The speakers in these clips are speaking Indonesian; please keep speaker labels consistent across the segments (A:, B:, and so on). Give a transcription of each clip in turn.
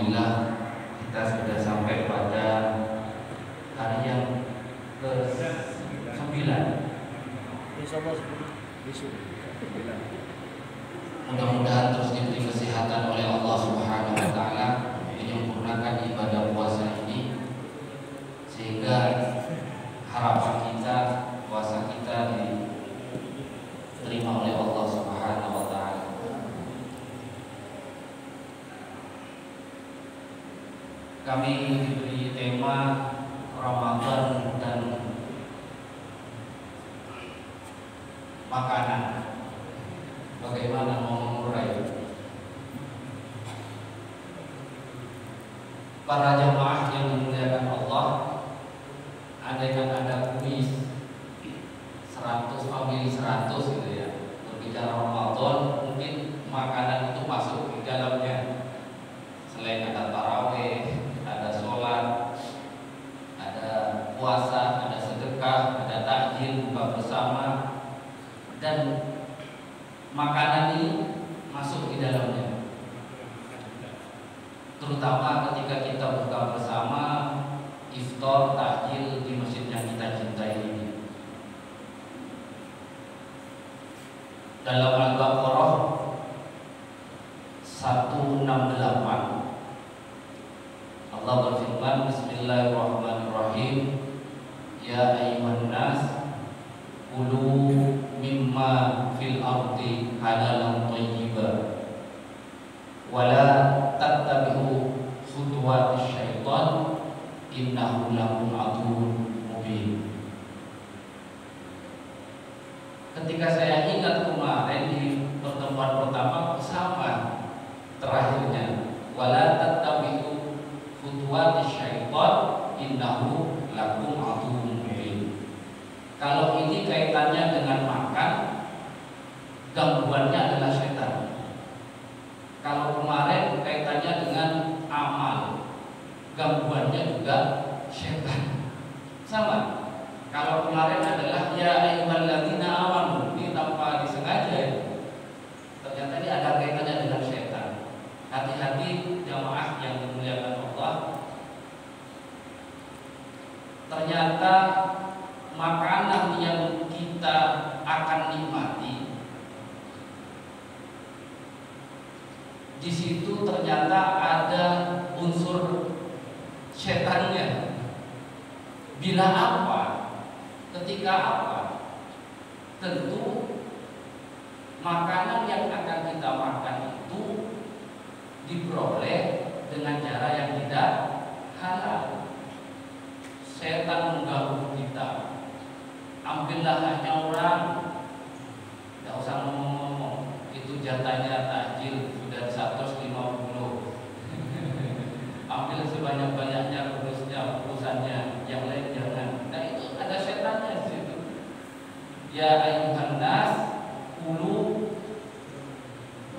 A: Alhamdulillah kita sudah sampai pada hari yang ke-9. Mudah-mudahan terus diberi kesehatan oleh Allah Subhanahu wa taala, menyempurnakan ibadah puasa ini sehingga harapan kita puasa kita diterima oleh Allah Subhanahu wa taala. Kami diberi tema Ramadan dan makanan. Bagaimana mau mengurai? Para jamaah yang dimuliakan Allah, andaikan ada kuis 100 family 100 gitu ya, berbicara Ramadan, mungkin makanan itu masuk di dalamnya. Selain ada taraweh, ada sholat, ada puasa, ada sedekah, ada takjil, buka bersama, dan makanan ini masuk di dalamnya. Terutama ketika kita buka bersama, iftar, takjil di masjid yang kita cintai ini. Dalam Al-Baqarah 168 Allah berfirman, Bismillahirrahmanirrahim, Ya ayyuhan nas kulu mimma fil ardi halalan thayyiban wala tattabi'u khutuwatis syaitan innahu lakum aduwwun mubin. Ketika saya ingat kemarin di pertemuan pertama sama terakhirnya, wala tattabi'u khutuwatis syaitan innahu lakum aduwwun mubin. Kalau ini kaitannya dengan makan, gangguannya adalah setan. Kalau kemarin kaitannya dengan amal, gangguannya juga setan. Sama. Kalau kemarin adalah ya ayyuhalladzina amanu, ini tanpa disengaja. Ternyata ini ada kaitannya dengan setan. Hati-hati jamaah yang dimuliakan Allah. Ternyata makanan yang kita akan nikmati di situ ternyata ada unsur setannya. Bila apa? Ketika apa? Tentu makanan yang akan kita makan itu diperoleh dengan cara yang tidak halal. Setan mengganggu kita. Ambillah hanya orang, tidak usah ngomong-ngomong, itu jatahnya takjil sudah 150. Ambil sebanyak-banyaknya urusannya, yang lain jangan. Nah itu ada setannya di situ. Ya ayyuhan nas kulu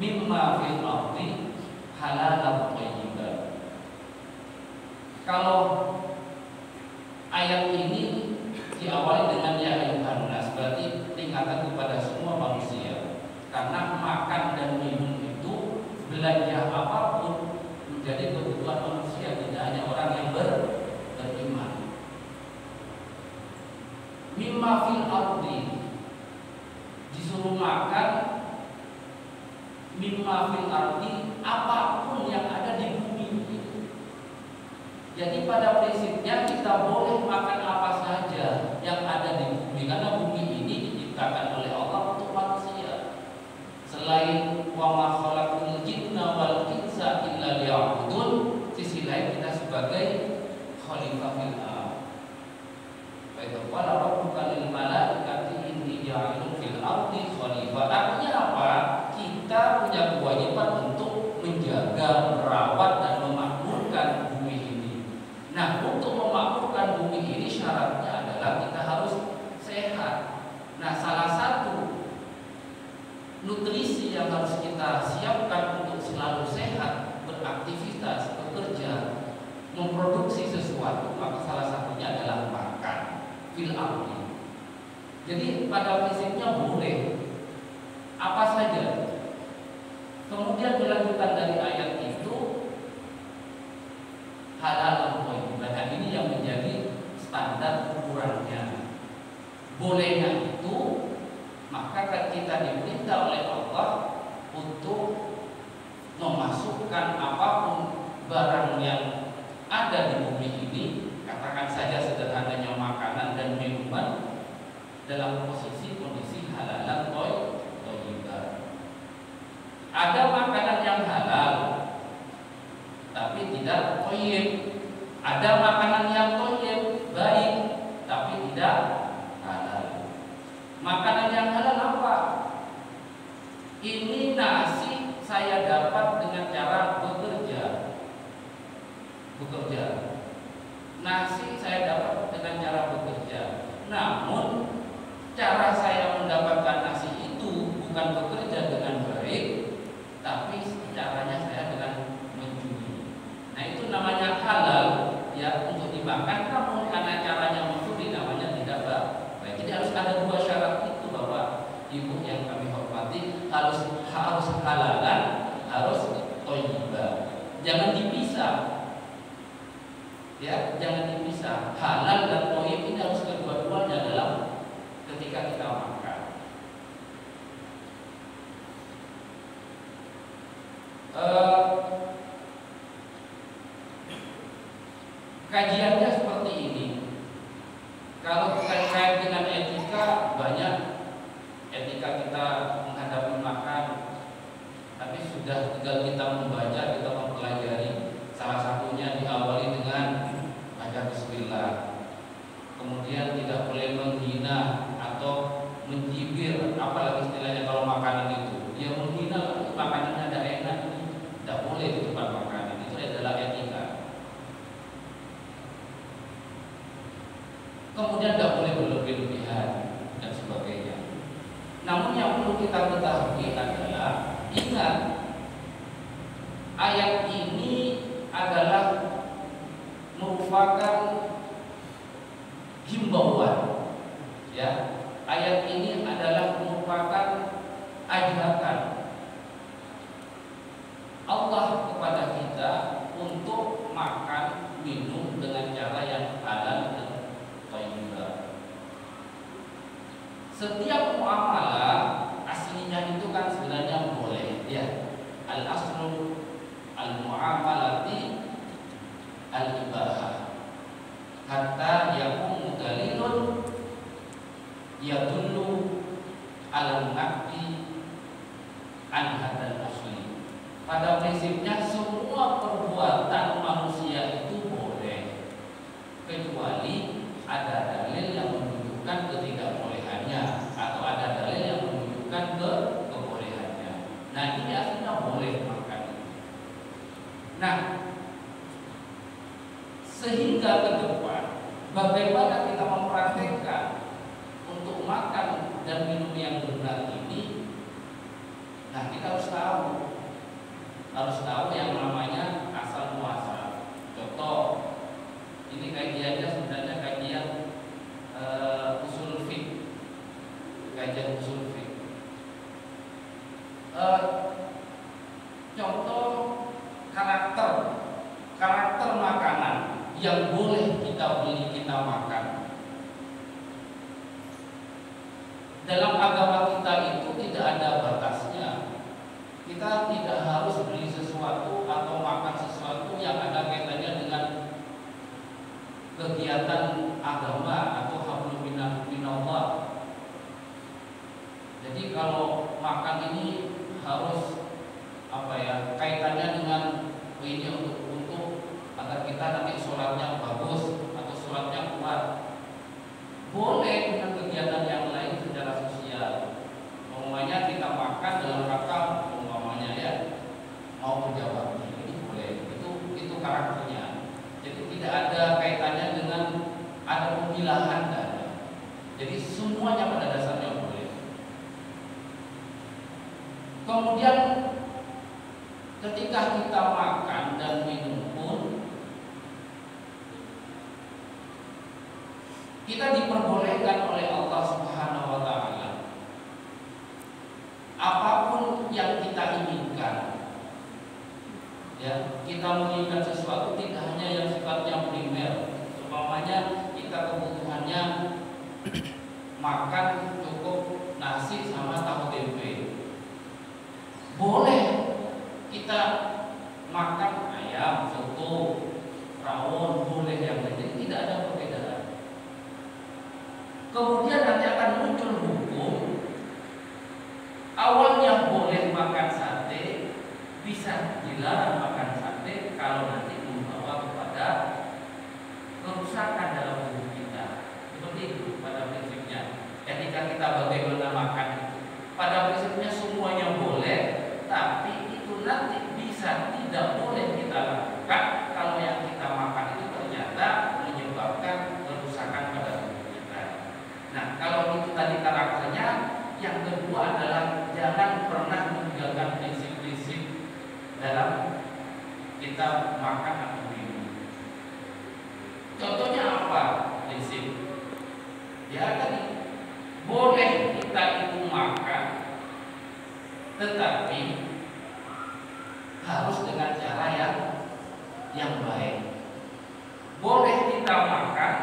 A: mimma fil ardi halalan thayyiban. Kalau ayat ini diawali dengan ya ayyuhan nas, berarti peringatan kepada semua manusia. Karena makan dan minum itu, belanja apapun menjadi kebutuhan manusia, tidak hanya orang yang beriman. Mimma fil ardi, disuruh makan mimma fil ardi, apapun yang ada di bumi ini. Jadi pada prinsipnya kita boleh makan apa saja yang ada di bumi, karena bumi ini diciptakan oleh Allah untuk manusia. Selain wa ma khalaqul jinna wal insa illa liya'budun, sisi lain kita sebagai khalifah fil ardh. Fa idza qala rabbuka lil malaikati inni ja'ilun fil ardi khalifah. Artinya apa? Kita punya kewajiban untuk menjaga, merawat dan memakmurkan bumi ini. Nah, untuk memakmurkan bumi ini syaratnya adalah kita harus sehat. Nah, salah satu nutrisi yang harus kita siapkan untuk selalu sehat, beraktivitas, bekerja, memproduksi sesuatu, maka salah satunya adalah makan fil ardi. Jadi pada prinsipnya boleh apa saja. Kemudian dilanjutkan dari ayat itu, kita diperintah oleh Allah untuk memasukkan apapun barang yang ada di bumi ini, katakan saja sederhananya makanan dan minuman, dalam posisi kondisi halalan thayyibah. Ada makanan yang halal tapi tidak thayyib, ada makanan yang thayyib baik tapi tidak halal. Makanan yang halal apa? Ini nasi saya dapat dengan cara bekerja. Nasi saya dapat dengan cara bekerja. Namun cara saya mendapatkan nasi itu bukan bekerja dengan baik, tapi caranya saya dengan mencuri. Nah, itu namanya halal ya untuk dimakan, namun karena caranya mencuri namanya tidak baik. Jadi harus ada dua syarat itu, bahwa ibu yang kami hormati harus halalan, harus thayyibah. Jangan dipisah. Ya, jangan dipisah. Halal dan thayyib ini harus kedua-duanya dalam ketika kita makan. Kajiannya seperti ini. Kalau terkait dengan etika, banyak etika kita menghadapi makan, tapi sudah tinggal kita membaca, kita mempelajari. Salah satunya diawali dengan baca bismillah. Kemudian tidak boleh menghina atau mencibir, apalagi istilahnya kalau makanan itu. Dia menghina makanannya ada enak, tidak boleh di tempat makanan. Itu adalah etika. Kemudian tidak boleh berlebih-lebihan dan sebagainya. Namun yang perlu kita ketahui adalah, ingat, ayat ini adalah merupakan himbauan, ya. Ayat ini adalah merupakan ajakan Allah kepada kita untuk makan minum dengan cara yang halal dan thayyibah. Setiap muamalah aslinya itu kan sebenarnya boleh, ya. Al-aslu al-muamalati al-ibahah hatta yaqumu dalilun yadullu al-naqdi an hadzal asli. Pada prinsipnya semua perbuatan manusia itu boleh, kecuali ada dalil yang menunjukkan ketidakbolehannya atau ada dalil yang menunjukkan kebolehannya. Nah, ini aslinya boleh makan. Nah, sehingga ke depan bagaimana kita mempraktekkan untuk makan dan minum yang benar ini? Nah, kita harus tahu yang namanya asal muasal. Contoh, ini kajiannya sebenarnya kajian usul fiqh, kajian usul fiqh. Contoh karakter makanan yang boleh kita beli, kita makan. Dalam agama kita itu tidak ada batasnya. Kita tidak harus beli sesuatu atau makan sesuatu yang ada kaitannya dengan kegiatan agama atau hablum minallah. Jadi kalau makan ini harus kaitannya dengan ini untuk agar kita nanti sholatnya bagus atau sholatnya kuat. Boleh dengan kegiatan yang lain secara sosial. Umpamanya kita makan dalam rangka mau berjawab, ini boleh. Itu karakternya. Jadi tidak ada kaitannya dengan ada pemilahan dana. Jadi semuanya pada dasarnya boleh. Kemudian ketika kita makan dan minum pun kita diperbolehkan oleh Allah Subhanahu wa taala apapun yang kita inginkan. Ya, kita menginginkan sesuatu tidak hanya yang sifatnya primer. Umpamanya kita kebutuhannya makan cukup nasi sama tahu tempe. Boleh kita makan ayam, soto, rawon, boleh yang lain, tidak ada perbedaan. Kemudian nanti akan muncul hukum, awalnya boleh makan sate, bisa dilarang makan sate kalau nanti membawa kepada kerusakan dalam tubuh kita. Seperti itu pada prinsipnya. Ketika kita bagaimana makan itu, pada prinsipnya semuanya boleh, tapi itu nanti bisa tidak boleh kita lakukan kalau yang kita makan itu ternyata menyebabkan kerusakan pada tubuh kita. Nah, kalau itu tadi karakternya. Yang kedua adalah jangan pernah meninggalkan prinsip-prinsip dalam kita makan atau minum. Contohnya apa prinsip? Ya tadi, boleh kita itu makan, tetapi harus dengan cara yang baik. Boleh kita makan,